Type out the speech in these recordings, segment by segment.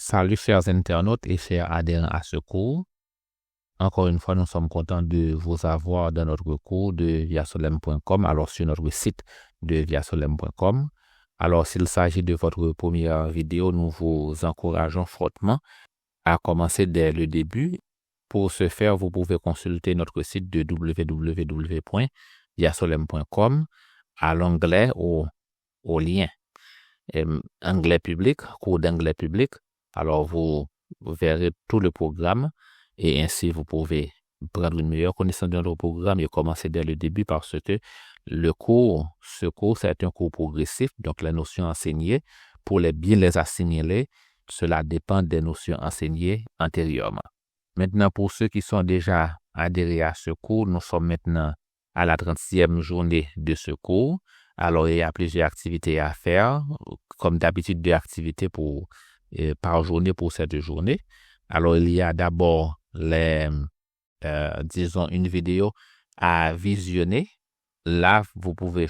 Salut chers internautes et chers adhérents à ce cours. Encore une fois, nous sommes contents de vous avoir dans notre cours de viasolem.com, alors sur notre site de viasolem.com. Alors, s'il s'agit de votre première vidéo, nous vous encourageons fortement à commencer dès le début. Pour ce faire, vous pouvez consulter notre site de www.viasolem.com à l'onglet au lien anglais public, cours d'anglais public. Alors, vous verrez tout le programme et ainsi vous pouvez prendre une meilleure connaissance de notre programme et commencer dès le début parce que ce cours, c'est un cours progressif. Donc, les notions enseignées, pour bien les assimiler, cela dépend des notions enseignées antérieurement. Maintenant, pour ceux qui sont déjà adhérés à ce cours, nous sommes maintenant à la 30e journée de ce cours. Alors, il y a plusieurs activités à faire, comme d'habitude, 2 activités par journée pour cette journée. Alors, il y a d'abord disons, une vidéo à visionner. Là, vous pouvez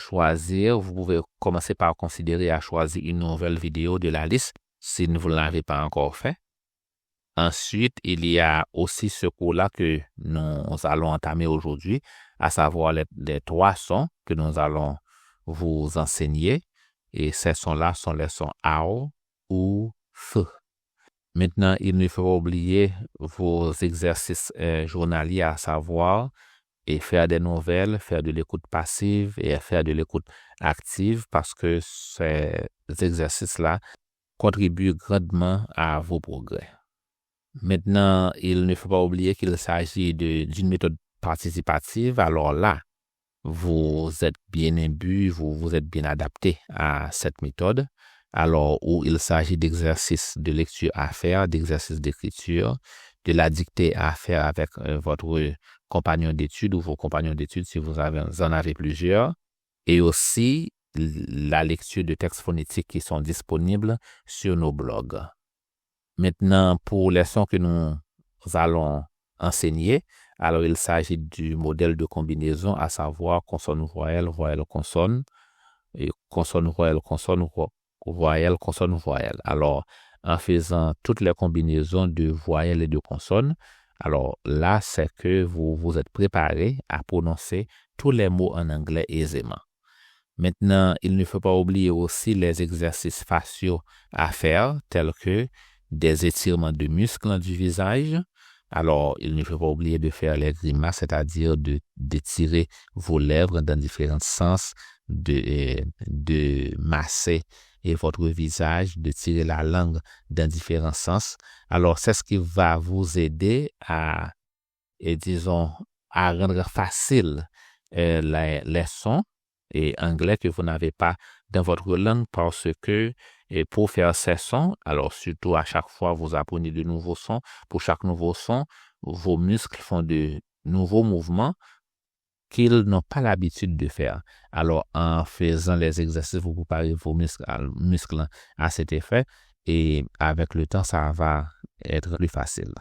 commencer par considérer à choisir une nouvelle vidéo de la liste si vous ne l'avez pas encore fait. Ensuite, il y a aussi ce cours-là que nous allons entamer aujourd'hui, à savoir les 3 sons que nous allons vous enseigner. Et ces sons-là sont les sons AO ou F. Maintenant, il ne faut pas oublier vos exercices journaliers, à savoir et faire des nouvelles, faire de l'écoute passive et faire de l'écoute active parce que ces exercices-là contribuent grandement à vos progrès. Maintenant, il ne faut pas oublier qu'il s'agit d'une méthode participative. Alors là, vous êtes bien imbu, vous êtes bien adapté à cette méthode. Alors, où il s'agit d'exercices de lecture à faire, d'exercices d'écriture, de la dictée à faire avec votre compagnon d'études ou vos compagnons d'études si vous en avez plusieurs, et aussi la lecture de textes phonétiques qui sont disponibles sur nos blogs. Maintenant, pour les sons que nous allons enseigner, alors il s'agit du modèle de combinaison, à savoir consonne-voyelle, voyelle-consonne, et consonne-voyelle, voyelle, consonne, voyelle. Alors, en faisant toutes les combinaisons de voyelles et de consonnes, alors là, c'est que vous êtes préparé à prononcer tous les mots en anglais aisément. Maintenant, il ne faut pas oublier aussi les exercices faciaux à faire, tels que des étirements de muscles du visage. Alors, il ne faut pas oublier de faire les grimaces, c'est-à-dire d'étirer vos lèvres dans différents sens, de masser et votre visage, de tirer la langue dans différents sens. Alors, c'est ce qui va vous aider à rendre facile les sons et anglais que vous n'avez pas dans votre langue parce que pour faire ces sons, alors surtout à chaque fois vous apprenez de nouveaux sons, pour chaque nouveau son, vos muscles font de nouveaux mouvements qu'ils n'ont pas l'habitude de faire. Alors en faisant les exercices, vous préparez vos muscles à cet effet et avec le temps, ça va être plus facile.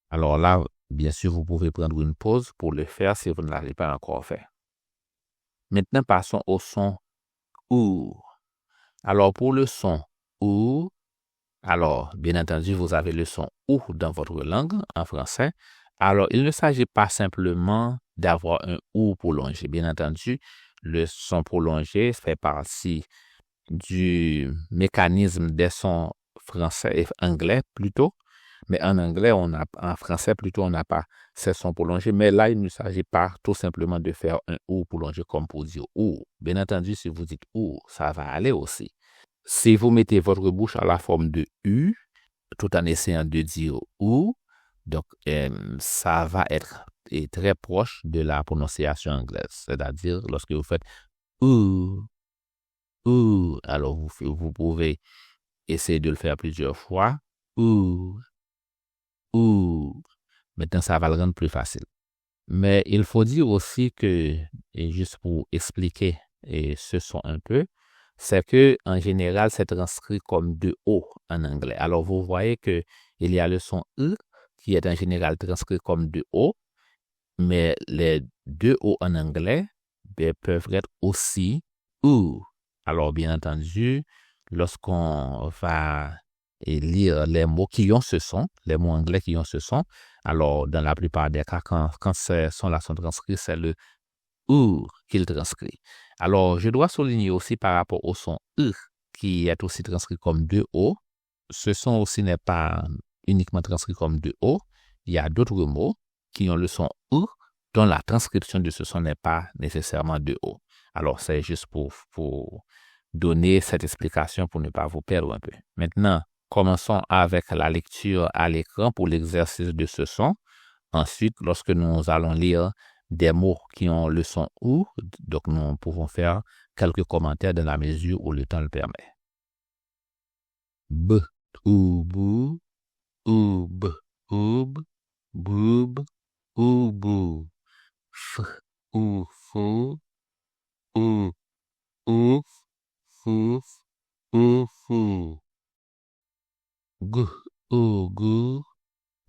Alors là, bien sûr, vous pouvez prendre une pause pour le faire si vous ne l'avez pas encore fait. Maintenant, passons au son OU. Alors, pour le son OU, alors, bien entendu, vous avez le son OU dans votre langue, en français. Alors, il ne s'agit pas simplement d'avoir un OU prolongé. Bien entendu, le son prolongé fait partie du mécanisme des sons français et anglais plutôt. Mais en anglais, en français plutôt, on n'a pas ces sons prolongés. Mais là, il ne s'agit pas tout simplement de faire un OU prolongé comme pour dire OU. Bien entendu, si vous dites OU, ça va aller aussi. Si vous mettez votre bouche à la forme de U, tout en essayant de dire OU, donc ça va être très proche de la prononciation anglaise. C'est-à-dire, lorsque vous faites OU, OU, alors vous pouvez essayer de le faire plusieurs fois. OU. Maintenant, ça va le rendre plus facile. Mais il faut dire aussi que, et juste pour expliquer ce son un peu, c'est que en général, c'est transcrit comme 2 O en anglais. Alors, vous voyez que il y a le son E qui est en général transcrit comme 2 O, mais les 2 O en anglais peuvent être aussi OU. Alors, bien entendu, lorsqu'on va et lire les mots qui ont ce son, les mots anglais qui ont ce son. Alors, dans la plupart des cas, quand ces sons-là sont transcrits, c'est le OUR qu'il transcrit. Alors, je dois souligner aussi par rapport au son UR, qui est aussi transcrit comme deux O. Ce son aussi n'est pas uniquement transcrit comme deux O. Il y a d'autres mots qui ont le son OUR, dont la transcription de ce son n'est pas nécessairement deux O. Alors, c'est juste pour donner cette explication pour ne pas vous perdre un peu. Maintenant, commençons avec la lecture à l'écran pour l'exercice de ce son. Ensuite, lorsque nous allons lire des mots qui ont le son OU, donc nous pouvons faire quelques commentaires dans la mesure où le temps le permet. B, ou, bou, oub, oub, boub, ou, bou. F, ou, fou, ou, ouf, fouf, ou, fou. G, ou, gou,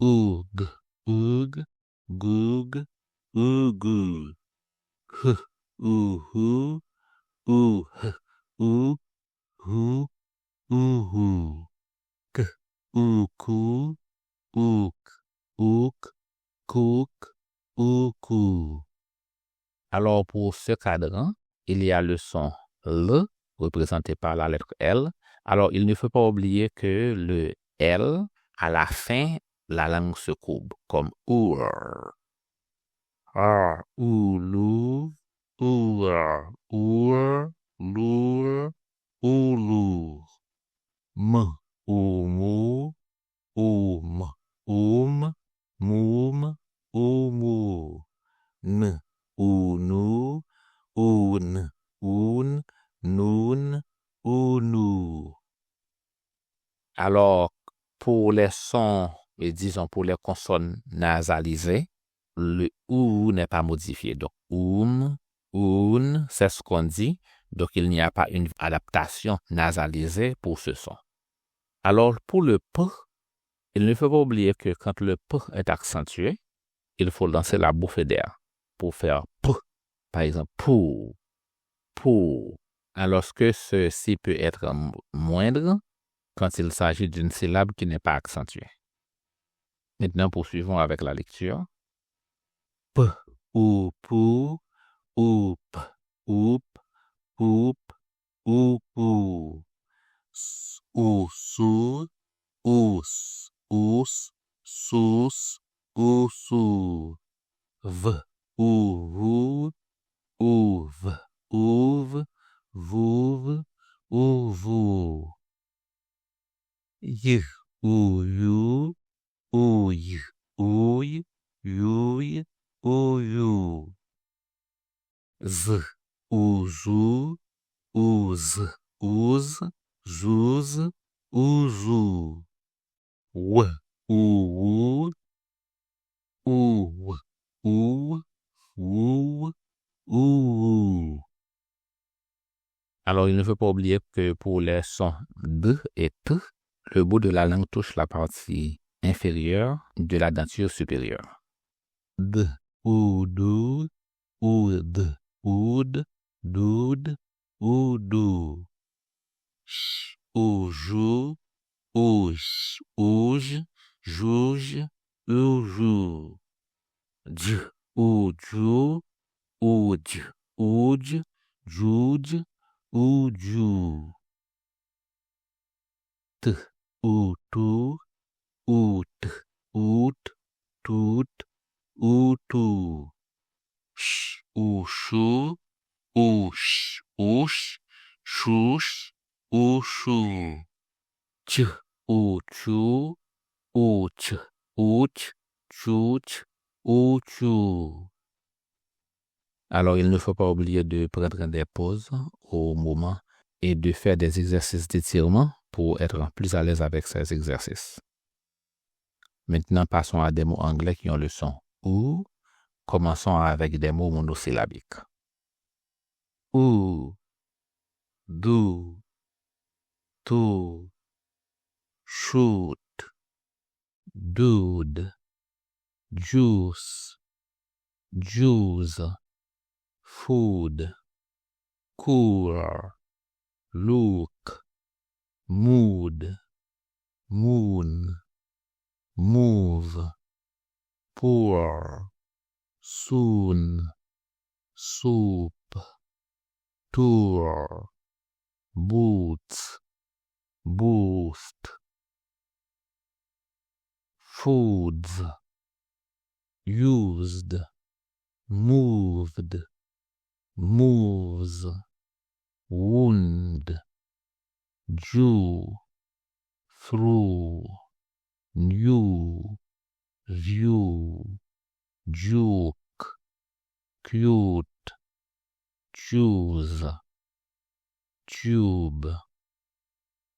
oug, oug, goug, ougou. H, ou, hou, ou, h, ou, hou, ouhou. K, ou, kou, ouk, ouk, kouk, oukou. Alors, pour ce cadran, il y a le son L, représenté par la lettre L. Alors, il ne faut pas oublier que le L, à la fin, la langue se courbe, comme OUR. Oulou, ouar, ouar, lour, oulour. M, oumou, oum, oum, moum, oumou. N, ounou, oun, oun, noun, ounou. Alors, pour les sons, et disons pour les consonnes nasalisées, le OU n'est pas modifié. Donc, oum, oun, c'est ce qu'on dit. Donc, il n'y a pas une adaptation nasalisée pour ce son. Alors, pour le P, il ne faut pas oublier que quand le P est accentué, il faut lancer la bouffée d'air pour faire P. Par exemple, pour. Alors que ceci peut être moindre quand il s'agit d'une syllabe qui n'est pas accentuée. Maintenant, poursuivons avec la lecture. P, ou, pou, oup, oup, oup, oupou. S, ou, sou, ous, ous, sous, oussou. V, ou, vou, ouv, ouv, vouv, ouvou. Y, ou, you, ouille, ouille, youille, ouyou. Z, ou, zou, ouz, ouz, zouz, ouzou. W, ou, ou, ou. Alors, il ne faut pas oublier que pour les sons D et T, le bout de la langue touche la partie inférieure de la denture supérieure. D, ou, dou, oud, oud, doud, oudou. Ch, ou, jou, ouj, ouj, jouj, oujou. Dj, ou, djou, ouj, ouj, djouj, oudjou. T, ou, tou, out, out, tout, outou. Ch, ou, chou, ouch, ouch, chouch, ouchou. Tch, ou, tchou, ouch, ouch, tchouch, ouchou. Alors, il ne faut pas oublier de prendre des pauses au moment et de faire des exercices d'étirement pour être plus à l'aise avec ces exercices. Maintenant, passons à des mots anglais qui ont le son OU. Commençons avec des mots monosyllabiques. Ou, do, to, shoot, dude, juice, juice, food, cooler, look, mood, moon, move, pour, soon, soup, tour, boots, boost, foods, used, moved, moves, wound, Jew, through, new, view, juke, cute, choose, tube,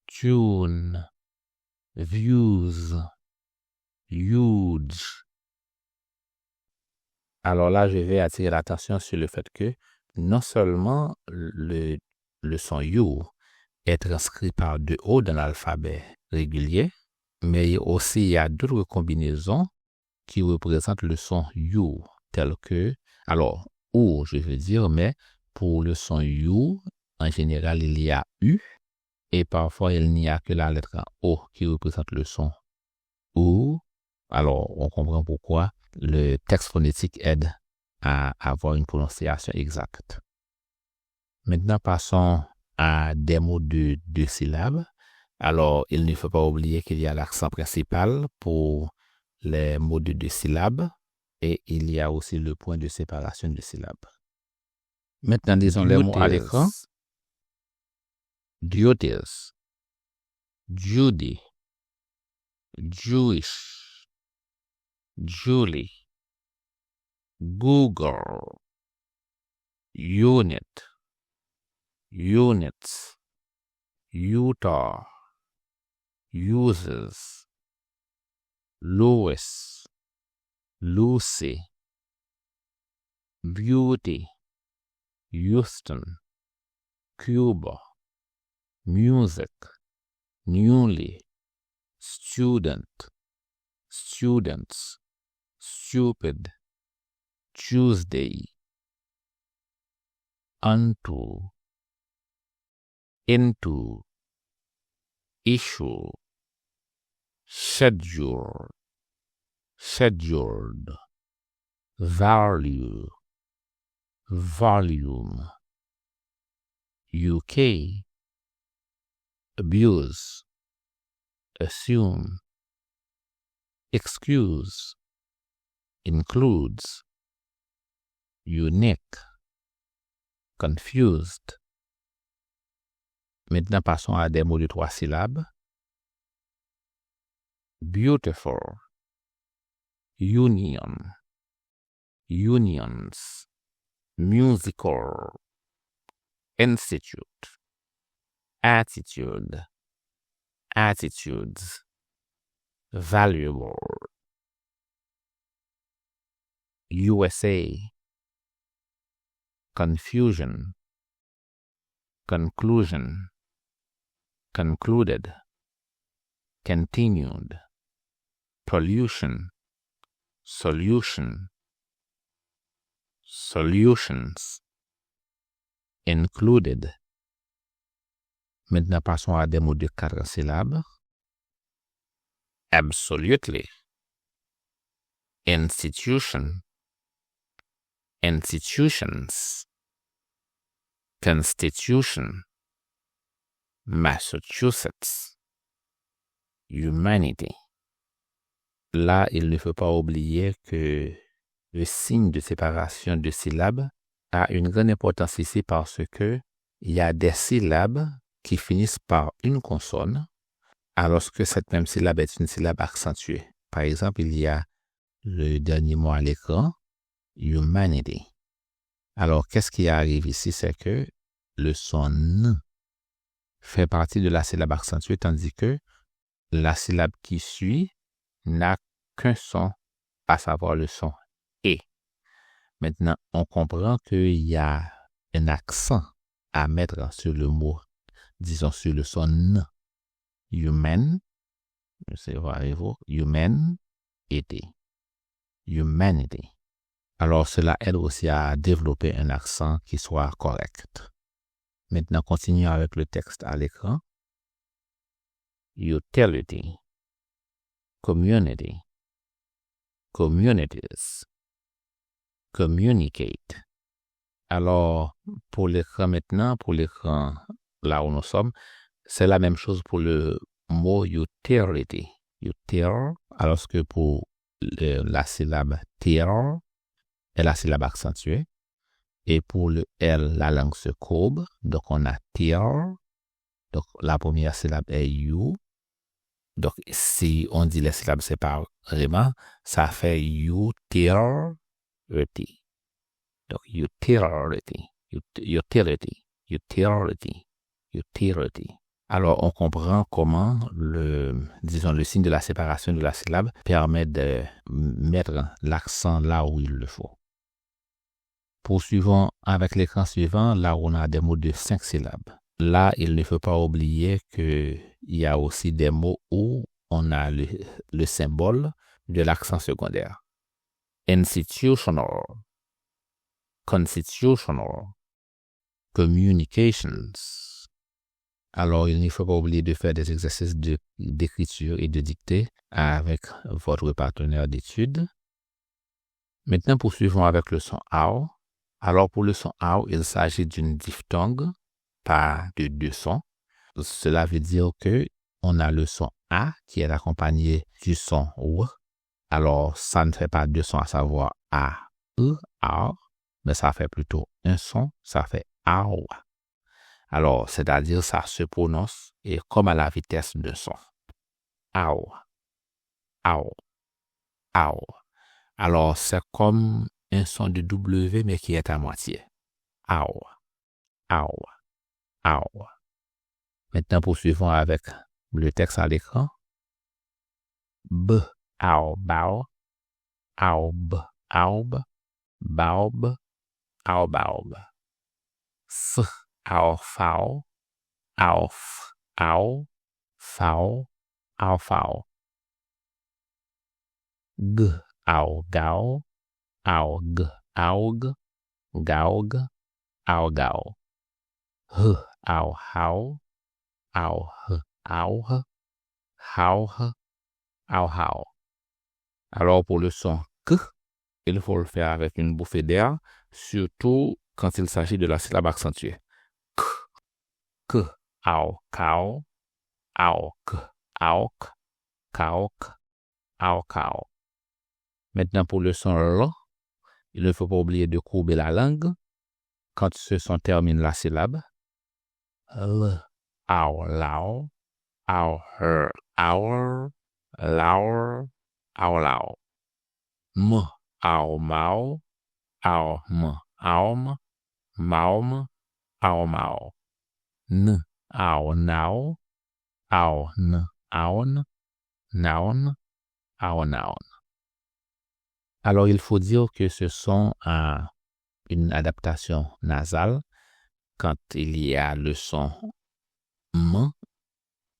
tune, views, huge. Alors là, je vais attirer l'attention sur le fait que non seulement le son you est transcrit par 2 O dans l'alphabet régulier, mais aussi il y a d'autres combinaisons qui représentent le son you, tel que, alors, ou je veux dire, mais pour le son you, en général, il y a U, et parfois il n'y a que la lettre O qui représente le son ou. Alors, on comprend pourquoi le texte phonétique aide à avoir une prononciation exacte. Maintenant, passons à des mots de 2 syllabes. Alors, il ne faut pas oublier qu'il y a l'accent principal pour les mots de 2 syllabes et il y a aussi le point de séparation de syllabes. Maintenant, disons les mots à l'écran. Duties, Judy, Jewish, Julie, Google, unit, units, Utah, uses, Louis, Lucy, beauty, Houston, Cuba, music, newly, student, students, stupid, Tuesday, unto, into, issue, schedule, scheduled, value, volume, UK, abuse, assume, excuse, includes, unique, confused. Maintenant, passons à des mots de 3 syllabes. Beautiful, union, unions, musical, institute, attitude, attitudes, valuable, USA, confusion, conclusion, concluded, continued, pollution, solution, solutions, included. Maintenant, passons à des mots de 4 syllabes. Absolutely, institution, institutions, constitution, Massachusetts, humanity. Là, il ne faut pas oublier que le signe de séparation de syllabes a une grande importance ici parce que il y a des syllabes qui finissent par une consonne, alors que cette même syllabe est une syllabe accentuée. Par exemple, il y a le dernier mot à l'écran, humanity. Alors, qu'est-ce qui arrive ici? C'est que le son N fait partie de la syllabe accentuée, tandis que la syllabe qui suit n'a qu'un son, à savoir le son E. Maintenant, on comprend qu'il y a un accent à mettre sur le mot, disons sur le son N. Human, humanity, humanity. Alors, cela aide aussi à développer un accent qui soit correct. Maintenant, continuons avec le texte à l'écran. Utility, community, communities, communicate. Alors, pour l'écran maintenant, pour l'écran là où nous sommes, c'est la même chose pour le mot utility. Alors que pour la syllabe tier est la syllabe accentuée. Et pour le L, la langue se courbe. Donc, on a tier. Donc, la première syllabe est you. Donc, si on dit les syllabes séparément, ça fait utility. Donc, utility. Alors, on comprend comment le signe de la séparation de la syllabe permet de mettre l'accent là où il le faut. Poursuivons avec l'écran suivant, là où on a des mots de 5 syllabes. Là, il ne faut pas oublier qu'il y a aussi des mots où on a le symbole de l'accent secondaire. Institutional, constitutional, communications. Alors, il ne faut pas oublier de faire des exercices d'écriture et de dictée avec votre partenaire d'études. Maintenant, poursuivons avec le son AO. Alors, pour le son AO, il s'agit d'une diphtongue, pas de deux sons. Cela veut dire que on a le son A qui est accompagné du son W. Alors, ça ne fait pas deux sons, à savoir A, E, A, mais ça fait plutôt un son, ça fait AO. Alors, c'est-à-dire ça se prononce et comme à la vitesse de son. AO, AO, AO. Alors, c'est comme un son de W, mais qui est à moitié. AO, AO, AO. Maintenant, poursuivons avec le texte à l'écran. B, AO, BAO, AOB, AOB, BAOB, AOBAOB. S, AO, FAO, AOF, AO, FAO, AOFAO. G, AO, GAO, AOG, AOG, GAOG, AOGAO. H, AO, HAO, AOH, AOH, HAOH, AOHAO. Alors, pour le son K, il faut le faire avec une bouffée d'air, surtout quand il s'agit de la syllabe accentuée. K, K, AO, KAO, AOK, AOK, KAOK, AOKAO. Maintenant, pour le son L, il ne faut pas oublier de courber la langue quand ce son termine la syllabe. L, AO, LAO, AO, HER, AOR, LAOR, AO, LAO. M, AO, MAO, AO, M, AOM, MAOM, AO, MAO. N, AO, NAO, AO, N, AON, NAON, AO, NAON. Alors, il faut dire que ce son a une adaptation nasale quand il y a le son M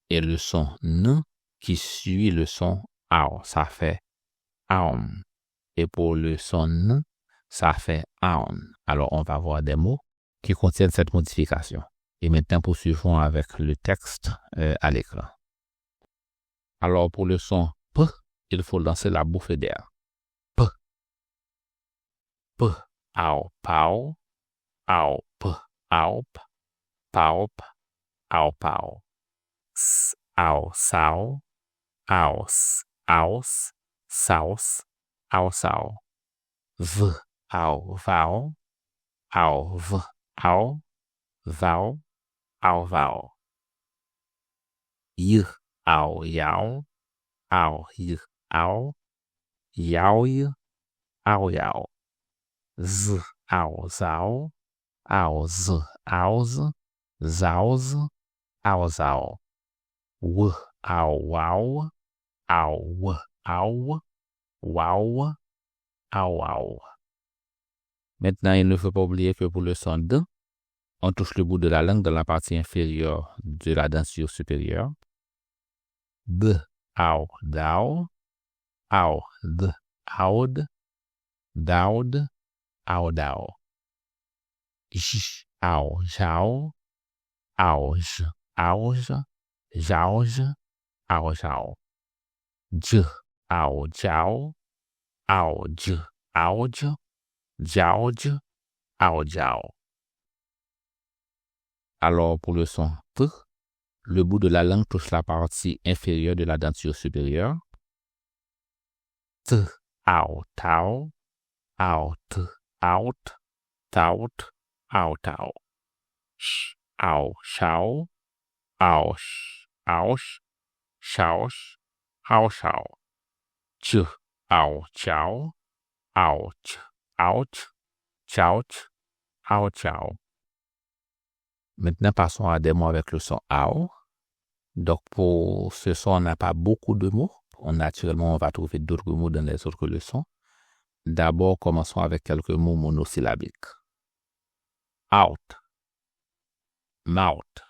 et le son N qui suit le son AO. Ça fait AOM. Et pour le son N, ça fait AON. Alors, on va voir des mots qui contiennent cette modification. Et maintenant, poursuivons avec le texte à l'écran. Alors, pour le son P, il faut lancer la bouffée d'air. P, P, AO, PAO, AO, P, AO, P, PAO, P, AO, PAO. S, AO, SAO, AOS, AOS, SAOS, AO, SAO. V, AO, VAO, AO, V, AO, VAO, AO, VAO. Y, AO, YAO, AO, Y, AO, YAO, Y, AO, YAO. Z, AO, ZAO, AO, Z, AOZ, ZAOZ, AO, ZAO. W, AO, WAO, AO, W, AO, WAO, AO, AO. Maintenant, il ne faut pas oublier que pour le son D, on touche le bout de la langue dans la partie inférieure de la denture supérieure. D, AO, DAO, AO, D, AOD, DAOD, AO, DAO. J, AO, JAO, AO, J, AO, J, JAO, J, AO, JAO. j, ao, jiao, ao, j, ao, j, jiao, j, ao, jiao. Alors, pour le son T, le bout de la langue touche la partie inférieure de la denture supérieure. T, ao, tao, ao, t, out, tout, ao, tao. Sh, ao, shao, ao, sh, ouch, shouch, ao, shao. Ch, ao, chao, ouch, ouch, chouch, ao, chao. Maintenant, passons à des mots avec le son ao. Donc, pour ce son, on n'a pas beaucoup de mots. Naturellement, on va trouver d'autres mots dans les autres leçons. D'abord, commençons avec quelques mots monosyllabiques. Out, mouth,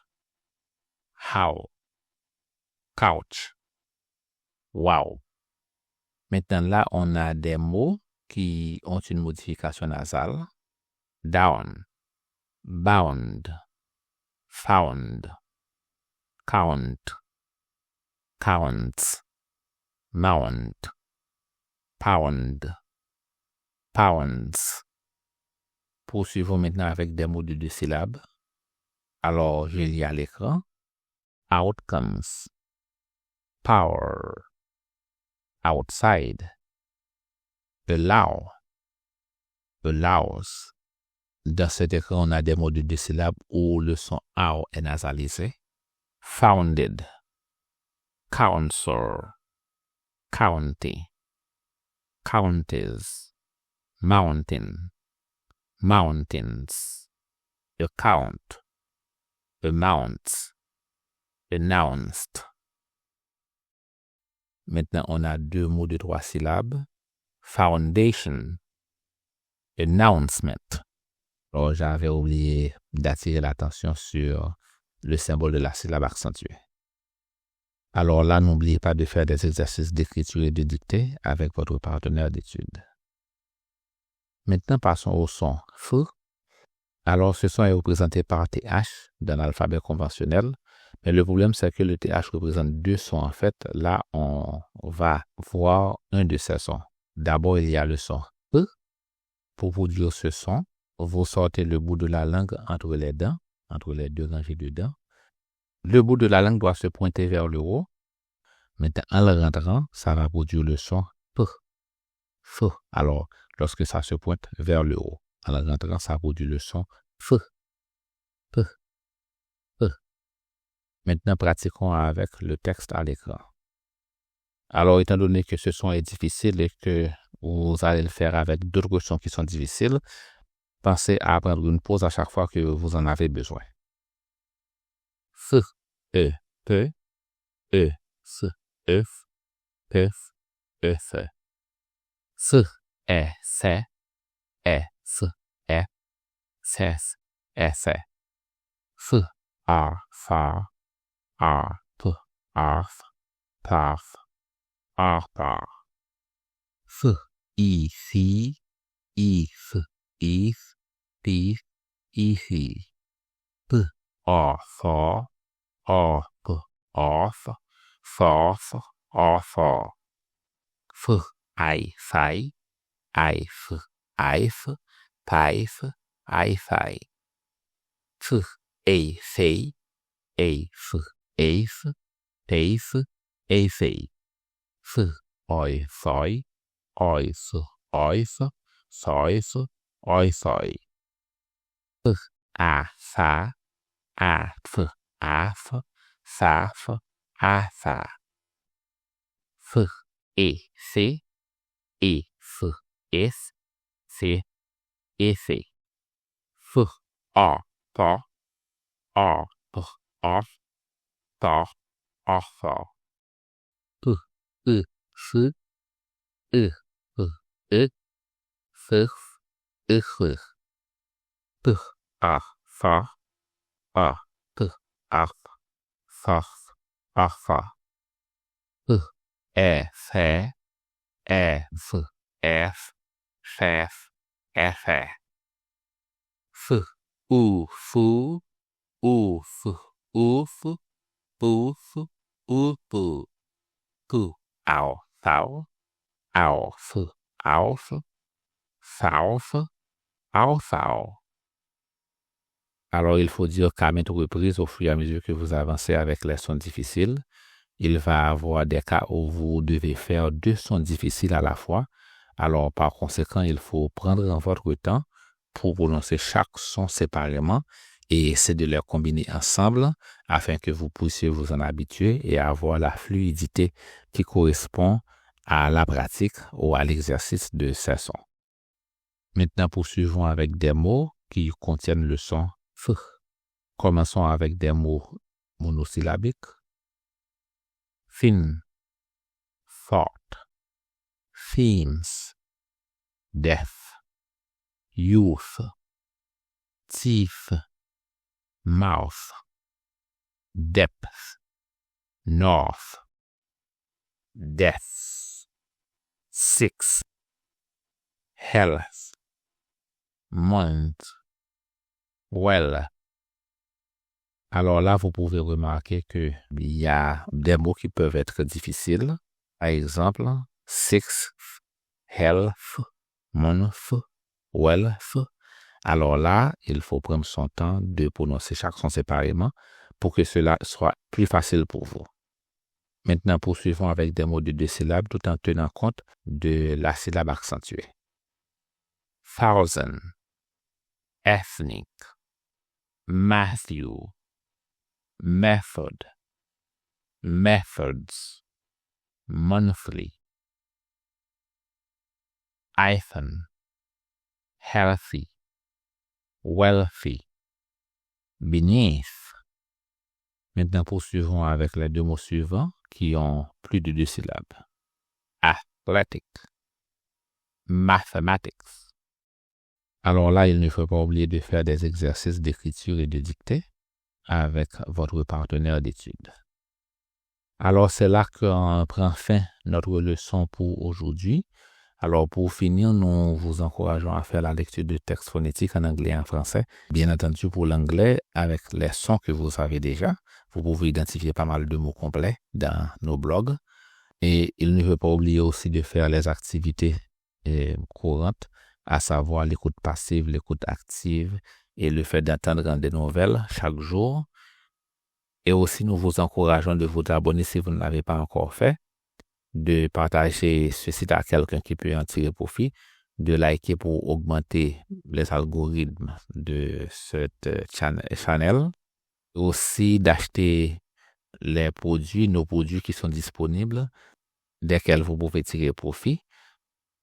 how, couch, wow. Maintenant, là, on a des mots qui ont une modification nasale. Down, bound, found, count, counts, mount, pound, pounds. Poursuivons maintenant avec des mots de 2 syllabes. Alors, je lis à l'écran. Outcomes, power, outside, allow, allows. Dans cet écran, on a des mots de 2 syllabes où le son AO est nasalisé. Founded, council, county, counties, mountain, mountains, account, amounts, announced. Maintenant, on a 2 mots de 3 syllabes. Foundation, announcement. Alors, j'avais oublié d'attirer l'attention sur le symbole de la syllabe accentuée. Alors là, n'oubliez pas de faire des exercices d'écriture et de dictée avec votre partenaire d'études. Maintenant, passons au son F. Alors, ce son est représenté par TH dans l'alphabet conventionnel. Mais le problème, c'est que le TH représente 2 sons. En fait, là, on va voir un de ces sons. D'abord, il y a le son P. Pour produire ce son, vous sortez le bout de la langue entre les dents, entre les 2 rangées de dents. Le bout de la langue doit se pointer vers le haut. Maintenant, en le rentrant, ça va produire le son P. F. Alors, lorsque ça se pointe vers le haut, en le rentrant, ça produit le son F. P. P. Maintenant, pratiquons avec le texte à l'écran. Alors, étant donné que ce son est difficile et que vous allez le faire avec d'autres sons qui sont difficiles, pensez à prendre une pause à chaque fois que vous en avez besoin. F, E, P, E, S, F, P, E, F. S, E, C, E, S, E, S, S, F, R, F, R, P, Arf, Parf, Arpar. F, I, C, If, If, Pif, Ifi. P, R, for, R, P, Orf, Forf, Orfor. F, I, Fi, If, If, Pif, Ifi. F, A, Fei, If, If, Teif, Eifei. F, Oi, Foi, Ois, Oif, Soif, Oifoi. F, A, Fa, Af, Af, Faf, Afa. F, E, C, E, F, S, C, F, F, A, Pa, A, P, Af, Pa, Afa. P, E, F, E, F, E, F, E, F. P, A, Fa, A, P, Af, Faf, Afa. P, E, Fe, E, F, F, Fef, F, F, U, Fu, Uf, Uf, Puf, Up, Pu, Ow, foul, ouf, ouf, fouf, ow, foul. Alors, il faut dire qu'à maintes reprises, au fur et à mesure que vous avancez avec les sons difficiles, il va y avoir des cas où vous devez faire 2 sons difficiles à la fois. Alors, par conséquent, il faut prendre votre temps pour prononcer chaque son séparément et essayer de les combiner ensemble afin que vous puissiez vous en habituer et avoir la fluidité qui correspond à la pratique ou à l'exercice de ces sons. Maintenant, poursuivons avec des mots qui contiennent le son F. Commençons avec des mots monosyllabiques. Thin, thought, themes, death, youth, teeth, mouth, depth, north, death, six, health, month, well. Alors là, vous pouvez remarquer qu'il y a des mots qui peuvent être difficiles. Par exemple, six, health, month, wealth. Alors là, il faut prendre son temps de prononcer chaque son séparément pour que cela soit plus facile pour vous. Maintenant, poursuivons avec des mots de 2 syllabes tout en tenant compte de la syllabe accentuée. Thousand, ethnic, Matthew, method, methods, monthly, iPhone, healthy, wealthy, beneath. Maintenant, poursuivons avec les 2 mots suivants qui ont plus de 2 syllabes. Athletic, mathematics. Alors là, il ne faut pas oublier de faire des exercices d'écriture et de dictée avec votre partenaire d'études. Alors, c'est là qu'on prend fin notre leçon pour aujourd'hui. Alors, pour finir, nous vous encourageons à faire la lecture de textes phonétiques en anglais et en français. Bien entendu, pour l'anglais, avec les sons que vous savez déjà, vous pouvez identifier pas mal de mots complets dans nos blogs. Et il ne faut pas oublier aussi de faire les activités courantes, à savoir l'écoute passive, l'écoute active et le fait d'entendre des nouvelles chaque jour. Et aussi, nous vous encourageons de vous abonner si vous ne l'avez pas encore fait, de partager ce site à quelqu'un qui peut en tirer profit, de liker pour augmenter les algorithmes de cette channel, aussi d'acheter les produits, nos produits qui sont disponibles, desquels vous pouvez tirer profit,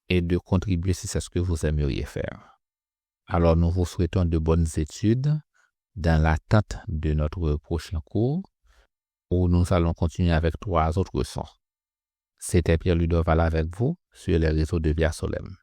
et de contribuer si c'est ce que vous aimeriez faire. Alors, nous vous souhaitons de bonnes études dans l'attente de notre prochain cours où nous allons continuer avec 3 autres leçons. C'était Pierre Ludoval avec vous sur les réseaux de Via Solem.